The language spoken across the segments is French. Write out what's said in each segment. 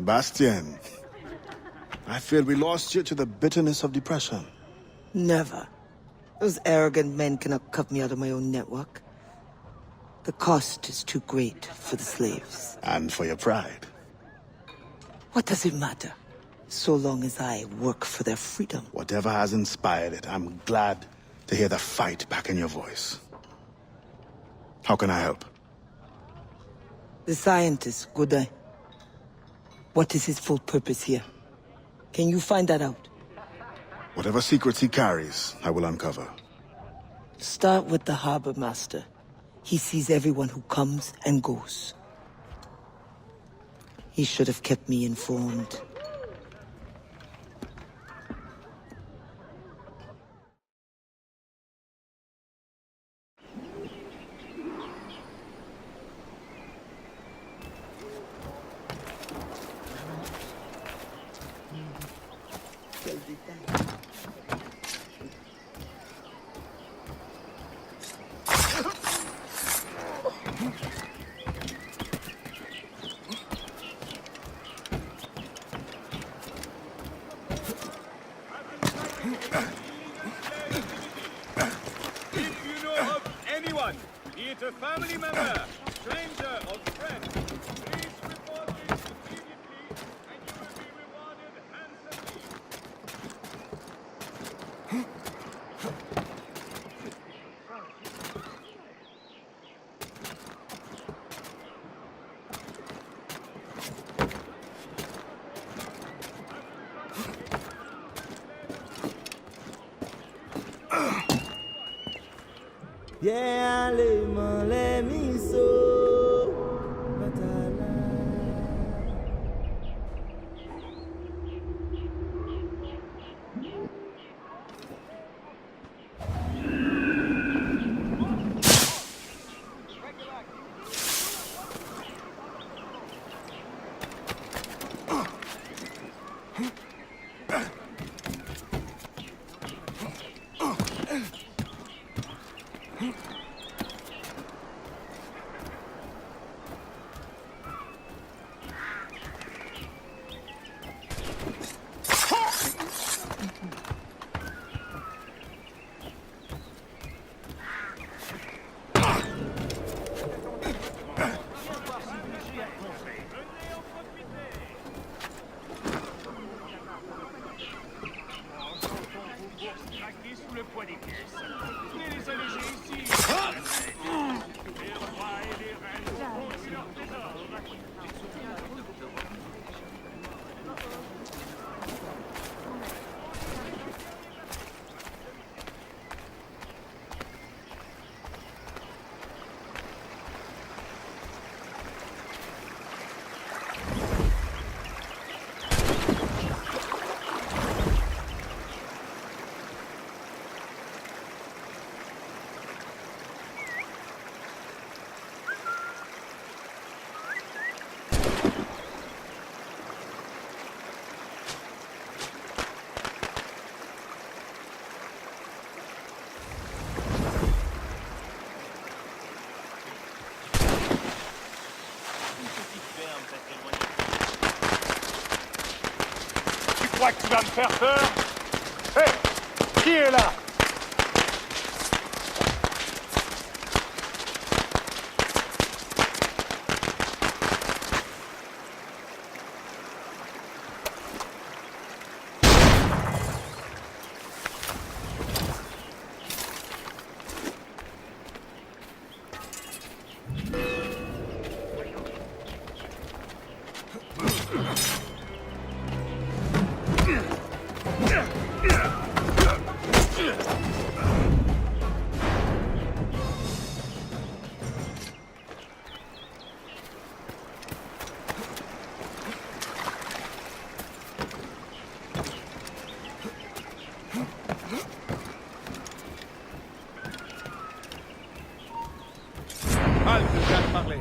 Bastien, I feared we lost you to the bitterness of depression. Never. Those arrogant men cannot cut me out of my own network. The cost is too great for the slaves. And for your pride. What does it matter? So long as I work for their freedom. Whatever has inspired it, I'm glad to hear the fight back in your voice. How can I help? The scientist, Godin. What is his full purpose here? Can you find that out? Whatever secrets he carries, I will uncover. Start with the harbor master. He sees everyone who comes and goes. He should have kept me informed. If you know of anyone, be it a family member, stranger, or friend, please report this immediately, and you will be rewarded handsomely. Yeah, let me so. Craquez sous le poids des caisses. Venez les alléger ici. Les rois et les reines ont eu leur trésor. Tu crois que tu vas me faire peur? Hé! Qui est là? Halte, je viens de parler.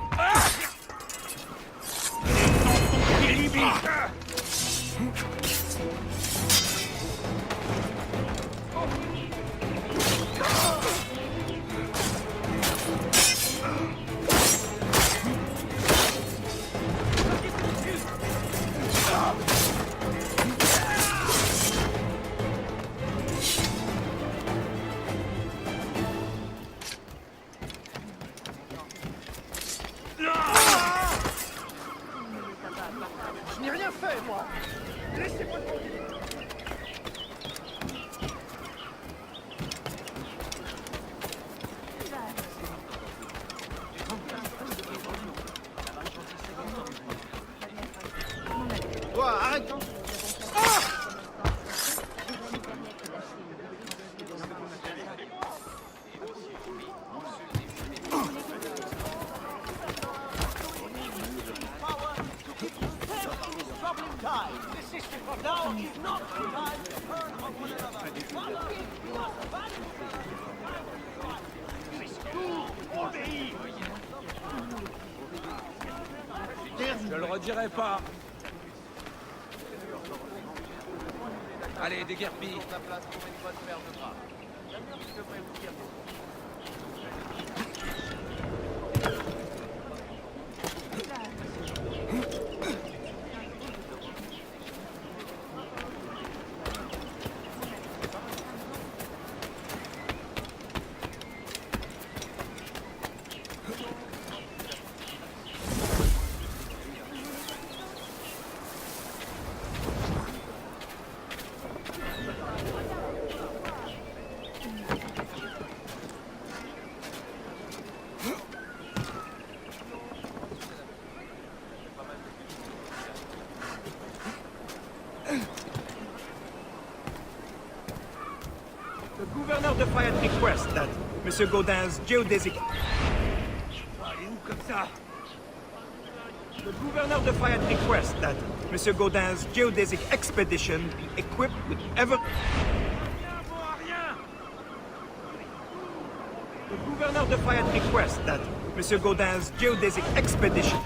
Je le redirai pas. Allez, déguerpis. Le gouverneur de Fayette request that Monsieur Gaudin's geodesic... Allez, où comme ça? Le gouverneur de Fayette request that Monsieur Gaudin's geodesic expedition be equipped with ever... Le gouverneur de Fayette request that Monsieur Gaudin's geodesic expedition...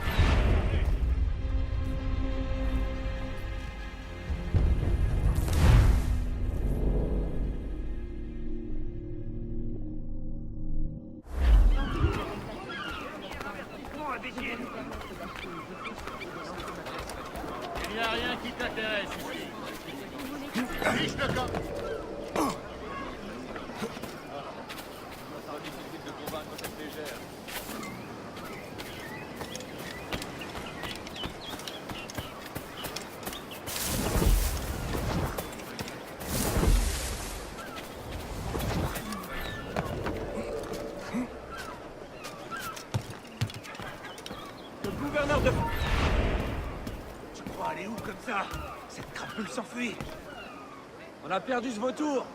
Il n'y a rien qui t'intéresse ici. Fiche le camp. Difficile de convaincre cette légère. Le gouverneur de... Tu crois aller où comme ça? Cette crapule s'enfuit. On a perdu ce vautour.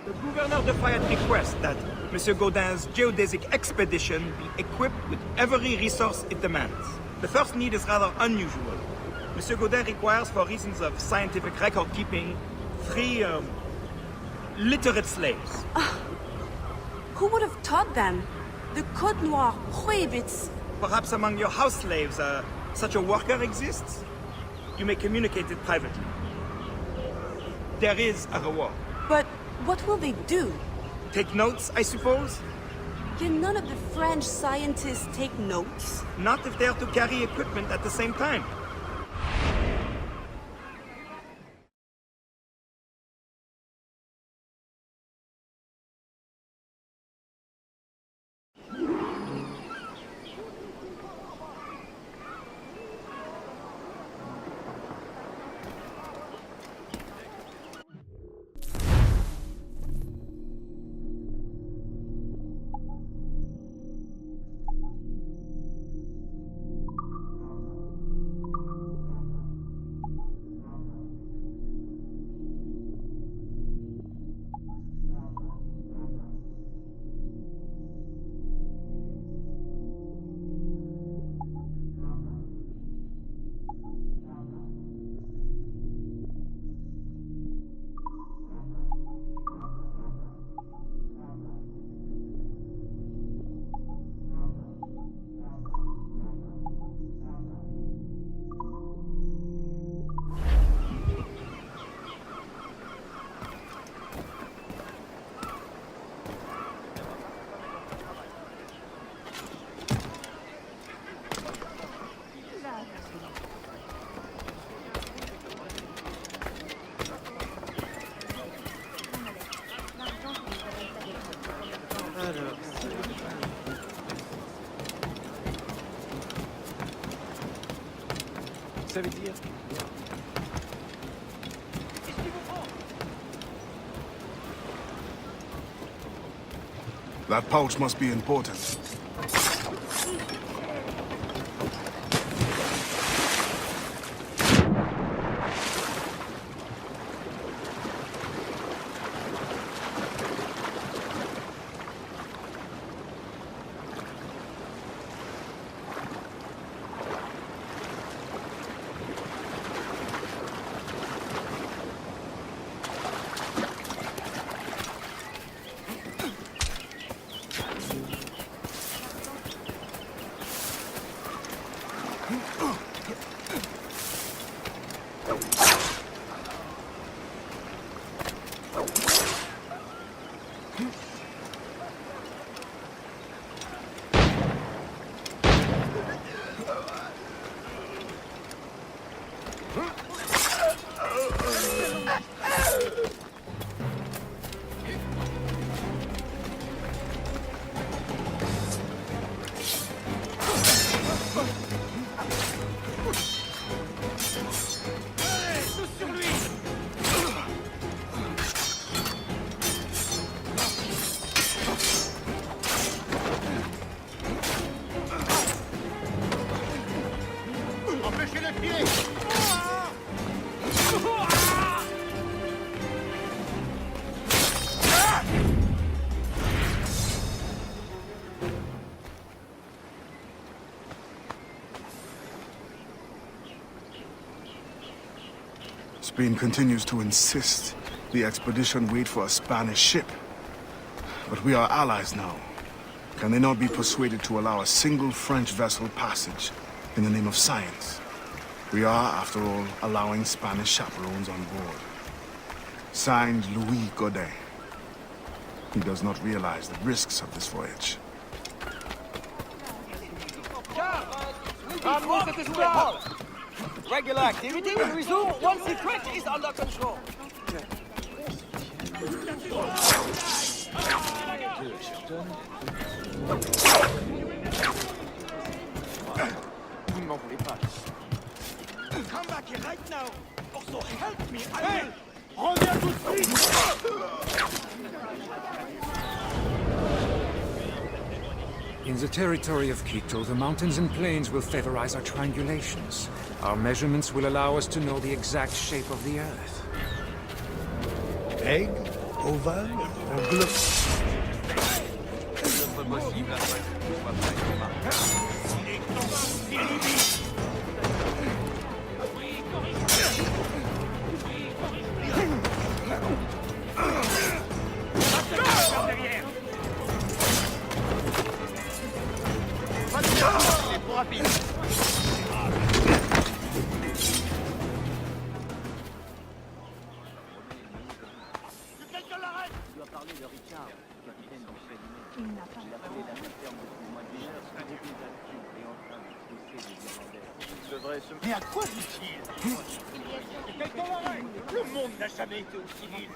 The governor of Fayette requests that Monsieur Gaudin's geodesic expedition be equipped with every resource it demands. The first need is rather unusual. Monsieur Gaudin requires, for reasons of scientific record-keeping, 3, literate slaves. Who would have taught them? The Code Noir prohibits... Perhaps among your house slaves, such a worker exists? You may communicate it privately. There is a reward. But what will they do? Take notes, I suppose? Can none of the French scientists take notes? Not if they are to carry equipment at the same time. Ça veut dire... That pouch must be important. Empêchez-le de filer. Spain continues to insist the expedition wait for a Spanish ship. But we are allies now. Can they not be persuaded to allow a single French vessel passage in the name of science? We are, after all, allowing Spanish chaperones on board. Signed, Louis Godet. He does not realize the risks of this voyage. Regular activity will resume once the threat is under control. Vous ne m'en voulez pas. Come back here right now, or so help me. Hey, reviens tout de suite. In the territory of Quito, the mountains and plains will favorize our triangulations. Our measurements will allow us to know the exact shape of the Earth. Egg, ovale, or globe? Mais à quoi dit-il? Quelqu'un l'arrête! Le monde n'a jamais été aussi libre.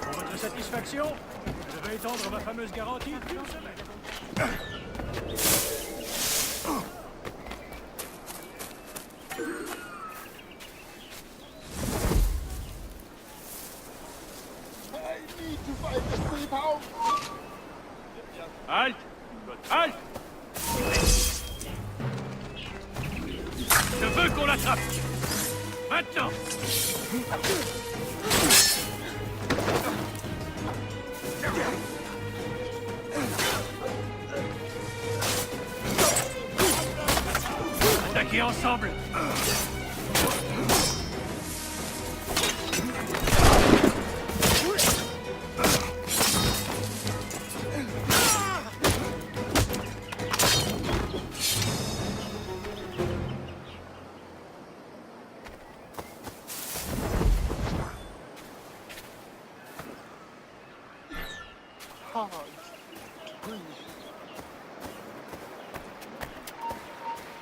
Pour votre satisfaction, je vais étendre ma fameuse garantie d'une semaine. Halte! Halte! Je veux qu'on l'attrape! Maintenant! Attaquez ensemble!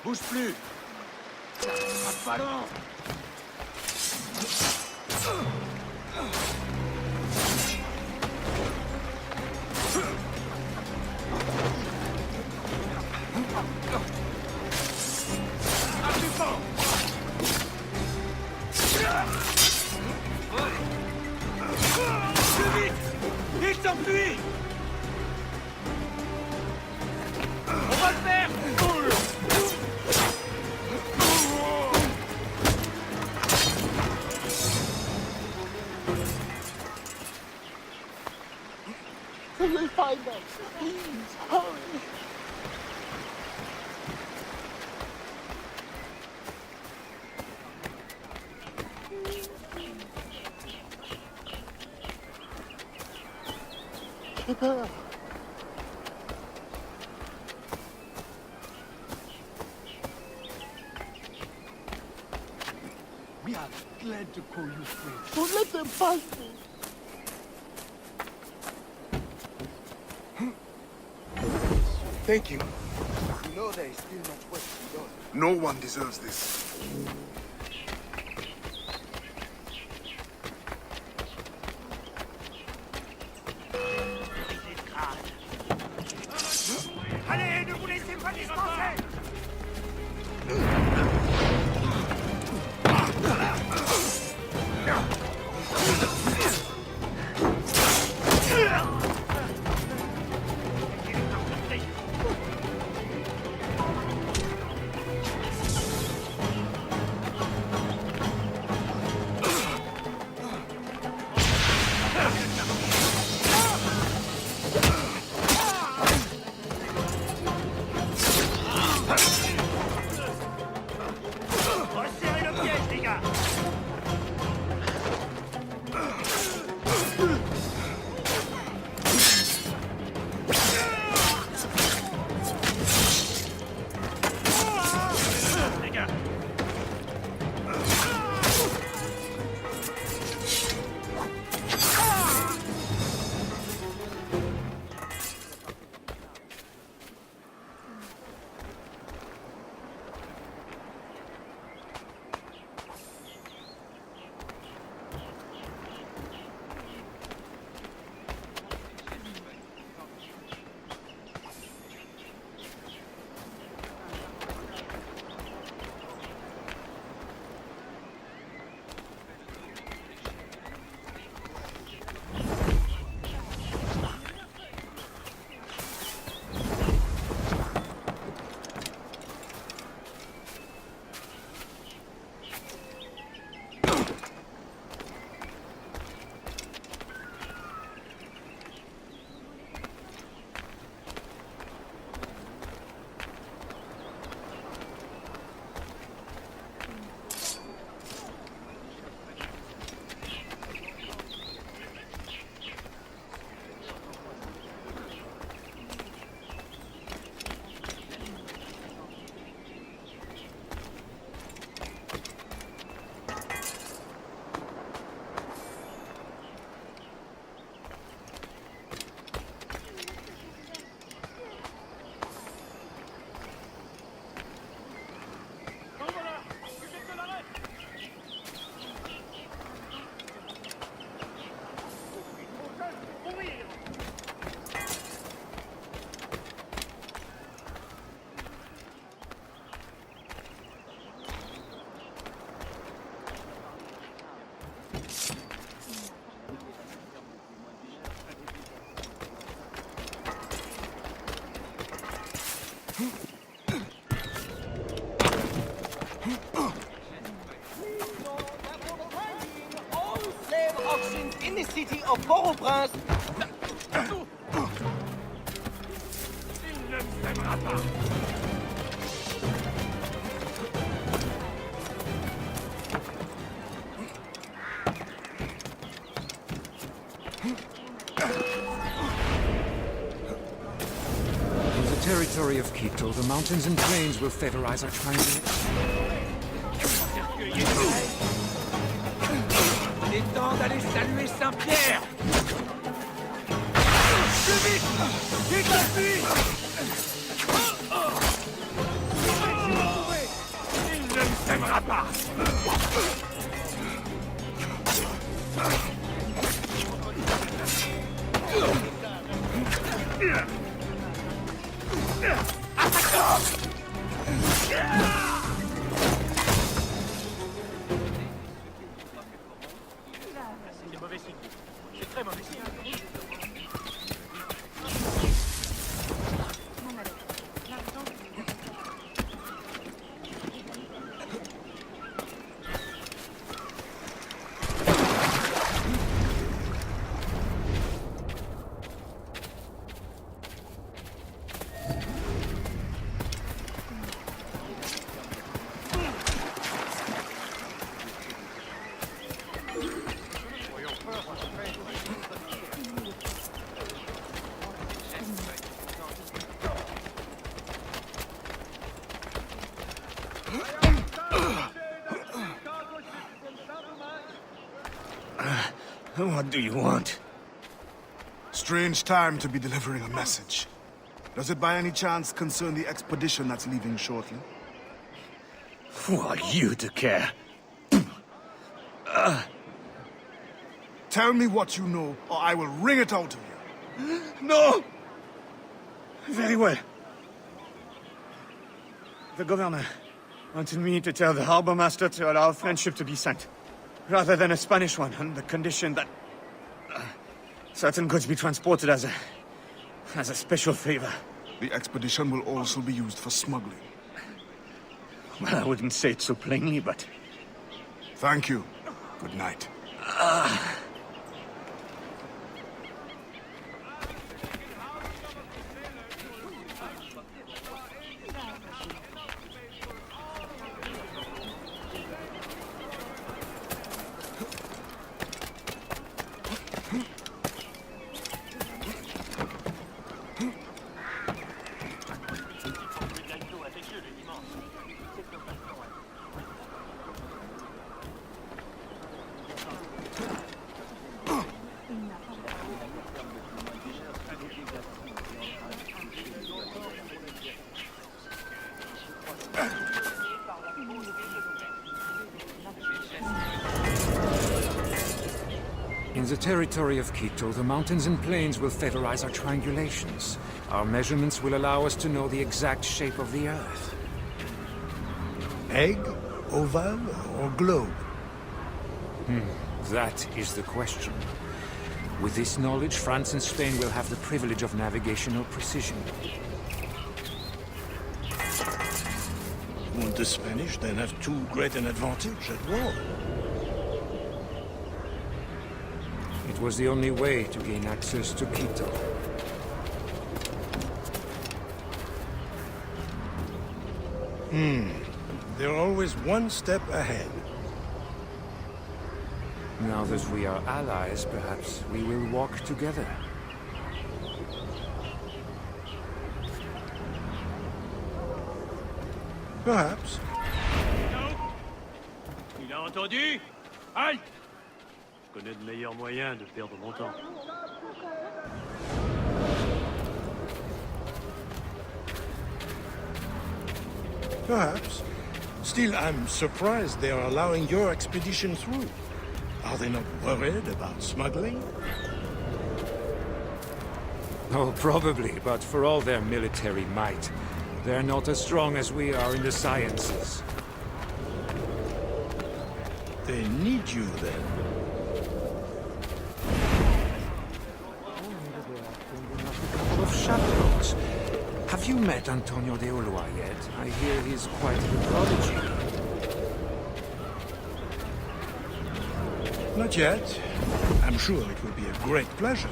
Bouge plus! Pas lent! Il s'enfuit! On va le faire! We'll find them! Please, hurry! J'ai peur. We are glad to call you friends. Don't let them pass me. Thank you. You know there is still much work to be done. No one deserves this. Allez, ne vous laissez pas dispenser! Resserrez le piège, les gars! Les gars! All slave auctions in the city of Port-au-Prince. Il ne m'aimera pas! In the territory of Quito, the mountains and plains will favorize our triangulation. Il est temps d'aller saluer Saint-Pierre. Plus vite! Éclaté! Il ne m'aimera pas! C'est mauvais signe. C'est très mauvais signe. What do you want? Strange time to be delivering a message. Does it by any chance concern the expedition that's leaving shortly? Who are you to care? Tell me what you know, or I will wring it out of you. No! Very well. The governor wanted me to tell the harbor master to allow a French ship to be sent, rather than a Spanish one, on the condition that certain goods be transported as a special favor. The expedition will also be used for smuggling. Well, I wouldn't say it so plainly, but... Thank you. Good night. In the territory of Quito, the mountains and plains will favorize our triangulations. Our measurements will allow us to know the exact shape of the Earth. Egg, oval, or globe? That is the question. With this knowledge, France and Spain will have the privilege of navigational precision. Won't the Spanish then have too great an advantage at war? It was the only way to gain access to Quito. They're always one step ahead. Now that we are allies, perhaps we will walk together. Perhaps. Il a entendu? Halte! Je connais de meilleurs moyens de perdre mon temps. Perhaps. Still, I'm surprised they are allowing your expedition through. Are they not worried about smuggling? Oh, probably, but for all their military might, they're not as strong as we are in the sciences. They need you then. Of chaperones. Have you met Antonio de Ulloa yet? I hear he's quite the prodigy. Not yet. I'm sure it will be a great pleasure.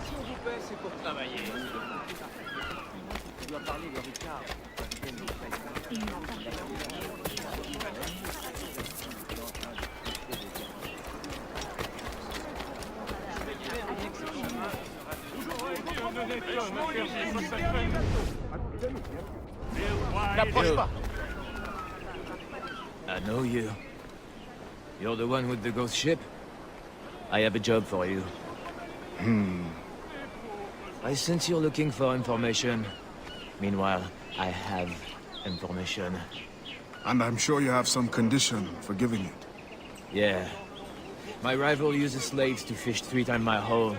Si on vous paie, c'est pour travailler. Tu dois parler de Ricard. N'approche pas! I know you. You're the one with the ghost ship? I have a job for you. I sense you're looking for information. Meanwhile, I have information. And I'm sure you have some condition for giving it. Yeah. My rival uses slaves to fish 3 times my haul.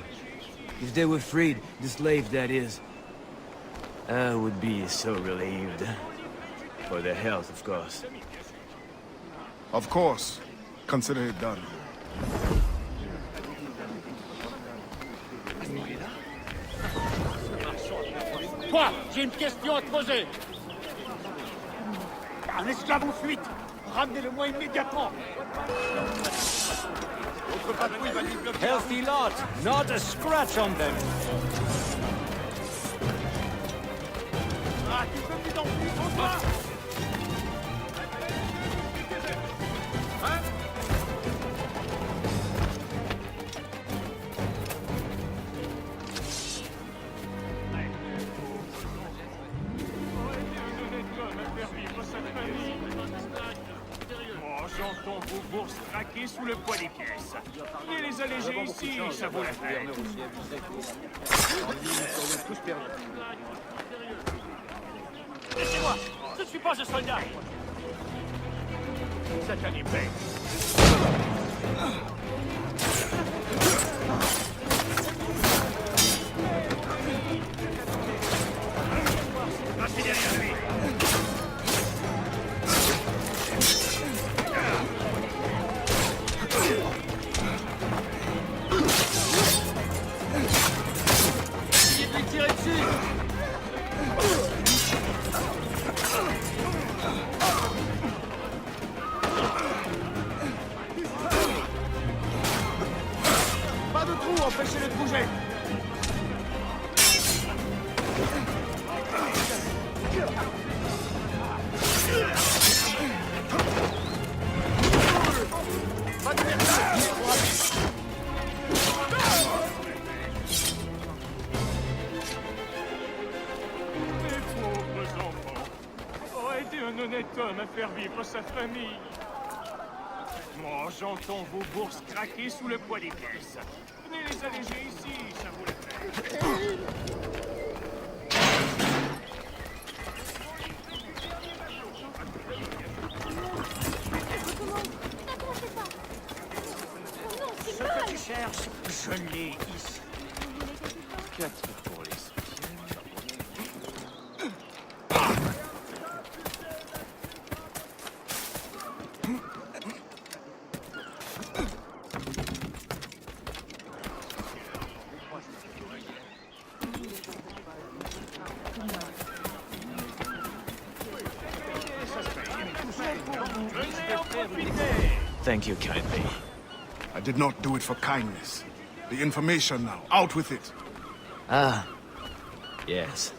If they were freed, the slave that is, I would be so relieved. For their health, of course. Of course. Consider it done. Toi, j'ai une question à te poser. Un esclave en fuite. Ramenez-le-moi immédiatement. Votre patrouille va lui bloquer. Healthy lot, not a scratch on them. Ah, tu peux me l'enfuir, en toi. J'entends vos bourses craquer sous le poids des pièces. Venez les alléger ici, ça vaut la peine. Laissez-moi. Je ne suis pas un soldat. Satané paix. Restez derrière lui. Essayez de lui tirer dessus. Pas de trou, empêchez-le de bouger. Mes pauvres enfants. Oh, aidez un honnête homme à faire vivre sa famille. Moi, j'entends vos bourses craquer sous le poids des pièces. Venez les alléger ici, ça vaut la peine. Ce que tu cherches, je l'ai ici. 4 pour les Thank you kindly. I did not do it for kindness. The information now. Out with it. Ah, yes.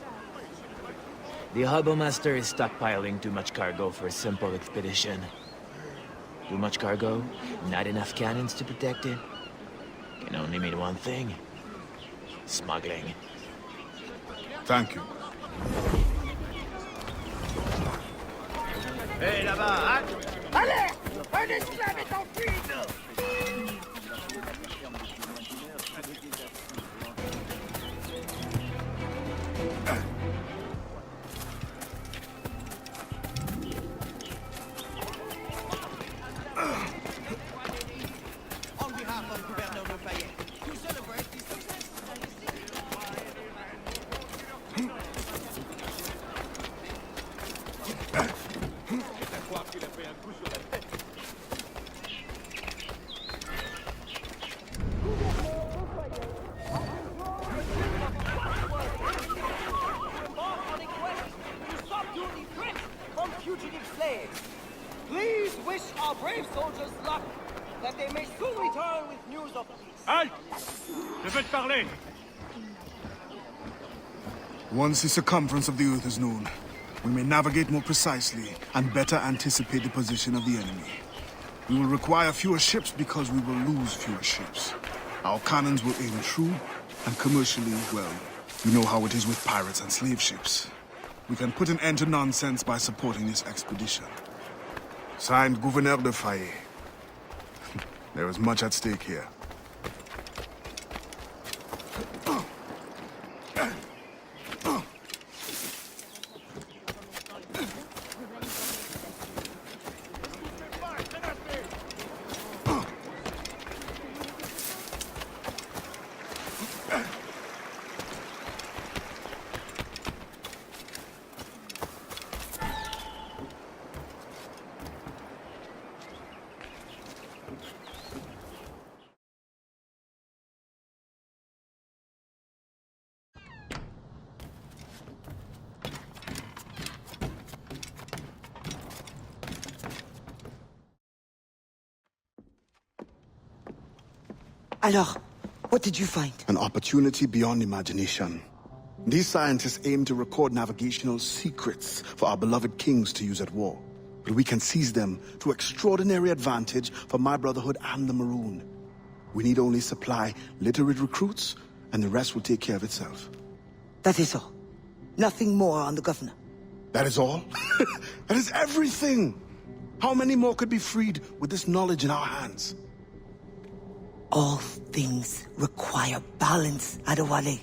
The Harbor Master is stockpiling too much cargo for a simple expedition. Too much cargo, not enough cannons to protect it. Can only mean one thing. Smuggling. Thank you. Hé, là-bas, hein? Alerte! Un esclave est en fuite! On behalf of Governor Lafayette, to celebrate the success of the city. Fugitive slaves. Please wish our brave soldiers luck, that they may soon return with news of peace. Halt! Je veux te parler. Once the circumference of the Earth is known, we may navigate more precisely and better anticipate the position of the enemy. We will require fewer ships because we will lose fewer ships. Our cannons will aim true, and commercially, well, you know how it is with pirates and slave ships. We can put an end to nonsense by supporting this expedition. Signed, Gouverneur de Fayet. There is much at stake here. Alors, what did you find? An opportunity beyond imagination. These scientists aim to record navigational secrets for our beloved kings to use at war. But we can seize them to extraordinary advantage for my Brotherhood and the Maroon. We need only supply literate recruits, and the rest will take care of itself. That is all. Nothing more on the governor. That is all? That is everything! How many more could be freed with this knowledge in our hands? All things require balance, Adewale.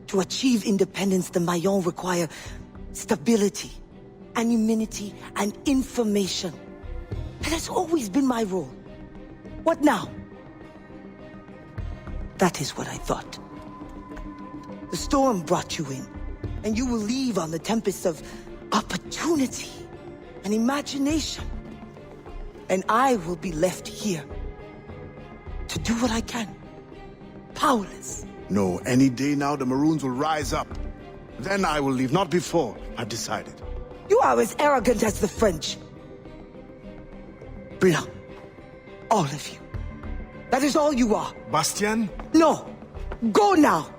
To achieve independence, the Mayon require stability, anonymity, and information. That has always been my role. What now? That is what I thought. The storm brought you in, and you will leave on the tempest of opportunity and imagination. And I will be left here to do what I can. Powerless. No, any day now the Maroons will rise up. Then I will leave, not before. I've decided. You are as arrogant as the French. Blanc. All of you. That is all you are. Bastien? No. Go now.